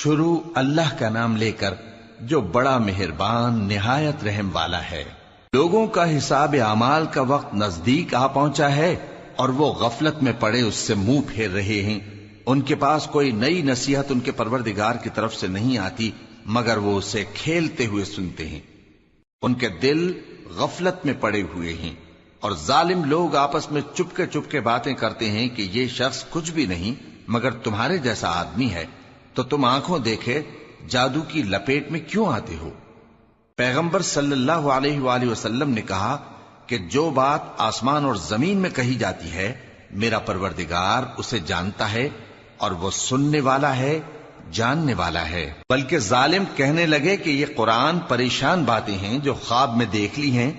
شروع اللہ کا نام لے کر جو بڑا مہربان نہایت رحم والا ہے۔ لوگوں کا حساب اعمال کا وقت نزدیک آ پہنچا ہے اور وہ غفلت میں پڑے اس سے منہ پھیر رہے ہیں۔ ان کے پاس کوئی نئی نصیحت ان کے پروردگار کی طرف سے نہیں آتی مگر وہ اسے کھیلتے ہوئے سنتے ہیں۔ ان کے دل غفلت میں پڑے ہوئے ہیں اور ظالم لوگ آپس میں چپکے باتیں کرتے ہیں کہ یہ شخص کچھ بھی نہیں مگر تمہارے جیسا آدمی ہے، تو تم آنکھوں دیکھے جادو کی لپیٹ میں کیوں آتے ہو؟ پیغمبر صلی اللہ علیہ وآلہ وسلم نے کہا کہ جو بات آسمان اور زمین میں کہی جاتی ہے میرا پروردگار اسے جانتا ہے اور وہ سننے والا ہے، جاننے والا ہے۔ بلکہ ظالم کہنے لگے کہ یہ قرآن پریشان باتیں ہیں جو خواب میں دیکھ لی ہیں،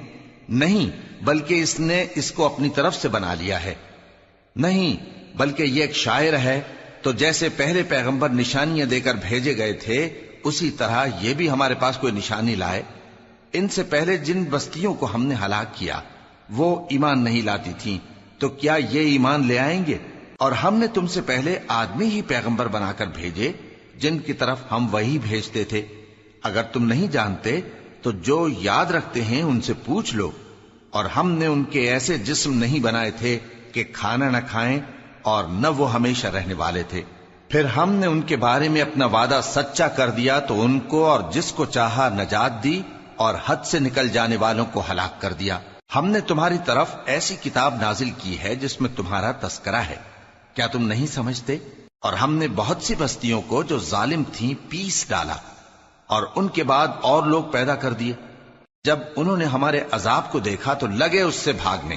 نہیں بلکہ اس نے اس کو اپنی طرف سے بنا لیا ہے، نہیں بلکہ یہ ایک شاعر ہے۔ تو جیسے پہلے پیغمبر نشانیاں دے کر بھیجے گئے تھے اسی طرح یہ بھی ہمارے پاس کوئی نشانی لائے۔ ان سے پہلے جن بستیوں کو ہم نے ہلاک کیا وہ ایمان نہیں لاتی تھیں، تو کیا یہ ایمان لے آئیں گے؟ اور ہم نے تم سے پہلے آدمی ہی پیغمبر بنا کر بھیجے جن کی طرف ہم وہی بھیجتے تھے۔ اگر تم نہیں جانتے تو جو یاد رکھتے ہیں ان سے پوچھ لو۔ اور ہم نے ان کے ایسے جسم نہیں بنائے تھے کہ کھانا نہ کھائیں اور نہ وہ ہمیشہ رہنے والے تھے۔ پھر ہم نے ان کے بارے میں اپنا وعدہ سچا کر دیا تو ان کو اور جس کو چاہا نجات دی اور حد سے نکل جانے والوں کو ہلاک کر دیا۔ ہم نے تمہاری طرف ایسی کتاب نازل کی ہے جس میں تمہارا تذکرہ ہے، کیا تم نہیں سمجھتے؟ اور ہم نے بہت سی بستیوں کو جو ظالم تھیں پیس ڈالا اور ان کے بعد اور لوگ پیدا کر دیے۔ جب انہوں نے ہمارے عذاب کو دیکھا تو لگے اس سے بھاگنے۔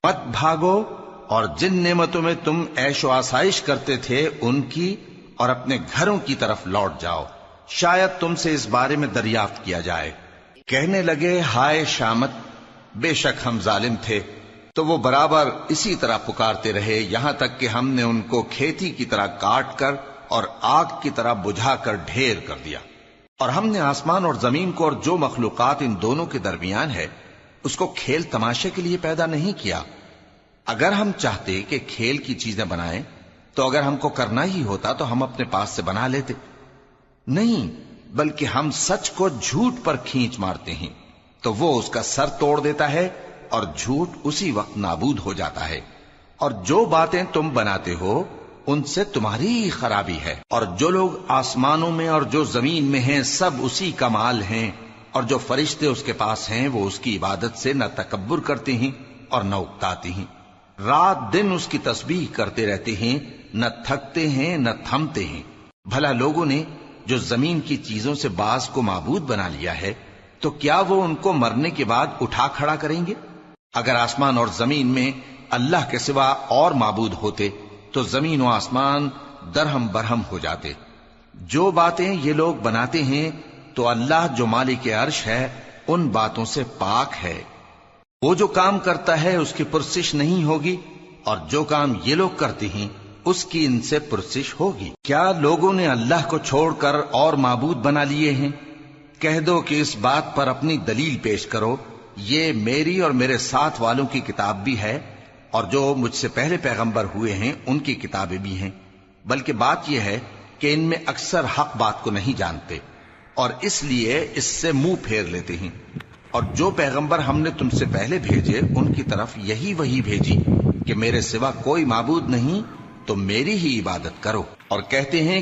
مت بھاگو اور جن نعمتوں میں تم عیش و آسائش کرتے تھے ان کی اور اپنے گھروں کی طرف لوٹ جاؤ، شاید تم سے اس بارے میں دریافت کیا جائے۔ کہنے لگے ہائے شامت، بے شک ہم ظالم تھے۔ تو وہ برابر اسی طرح پکارتے رہے یہاں تک کہ ہم نے ان کو کھیتی کی طرح کاٹ کر اور آگ کی طرح بجھا کر ڈھیر کر دیا۔ اور ہم نے آسمان اور زمین کو اور جو مخلوقات ان دونوں کے درمیان ہے اس کو کھیل تماشے کے لیے پیدا نہیں کیا۔ اگر ہم چاہتے کہ کھیل کی چیزیں بنائیں تو اگر ہم کو کرنا ہی ہوتا تو ہم اپنے پاس سے بنا لیتے، نہیں بلکہ ہم سچ کو جھوٹ پر کھینچ مارتے ہیں تو وہ اس کا سر توڑ دیتا ہے اور جھوٹ اسی وقت نابود ہو جاتا ہے۔ اور جو باتیں تم بناتے ہو ان سے تمہاری ہی خرابی ہے۔ اور جو لوگ آسمانوں میں اور جو زمین میں ہیں سب اسی کا مال ہیں، اور جو فرشتے اس کے پاس ہیں وہ اس کی عبادت سے نہ تکبر کرتے ہیں اور نہ اکتاتے ہیں، رات دن اس کی تسبیح کرتے رہتے ہیں، نہ تھکتے ہیں نہ تھمتے ہیں۔ بھلا لوگوں نے جو زمین کی چیزوں سے بعض کو معبود بنا لیا ہے تو کیا وہ ان کو مرنے کے بعد اٹھا کھڑا کریں گے؟ اگر آسمان اور زمین میں اللہ کے سوا اور معبود ہوتے تو زمین و آسمان درہم برہم ہو جاتے۔ جو باتیں یہ لوگ بناتے ہیں تو اللہ جو مالک عرش ہے ان باتوں سے پاک ہے۔ وہ جو کام کرتا ہے اس کی پرسش نہیں ہوگی، اور جو کام یہ لوگ کرتے ہیں اس کی ان سے پرسش ہوگی۔ کیا لوگوں نے اللہ کو چھوڑ کر اور معبود بنا لیے ہیں؟ کہہ دو کہ اس بات پر اپنی دلیل پیش کرو، یہ میری اور میرے ساتھ والوں کی کتاب بھی ہے اور جو مجھ سے پہلے پیغمبر ہوئے ہیں ان کی کتابیں بھی ہیں۔ بلکہ بات یہ ہے کہ ان میں اکثر حق بات کو نہیں جانتے اور اس لیے اس سے منہ پھیر لیتے ہیں۔ اور جو پیغمبر ہم نے تم سے پہلے بھیجے ان کی طرف یہی وحی بھیجی کہ میرے سوا کوئی معبود نہیں تو میری ہی عبادت کرو، اور کہتے ہیں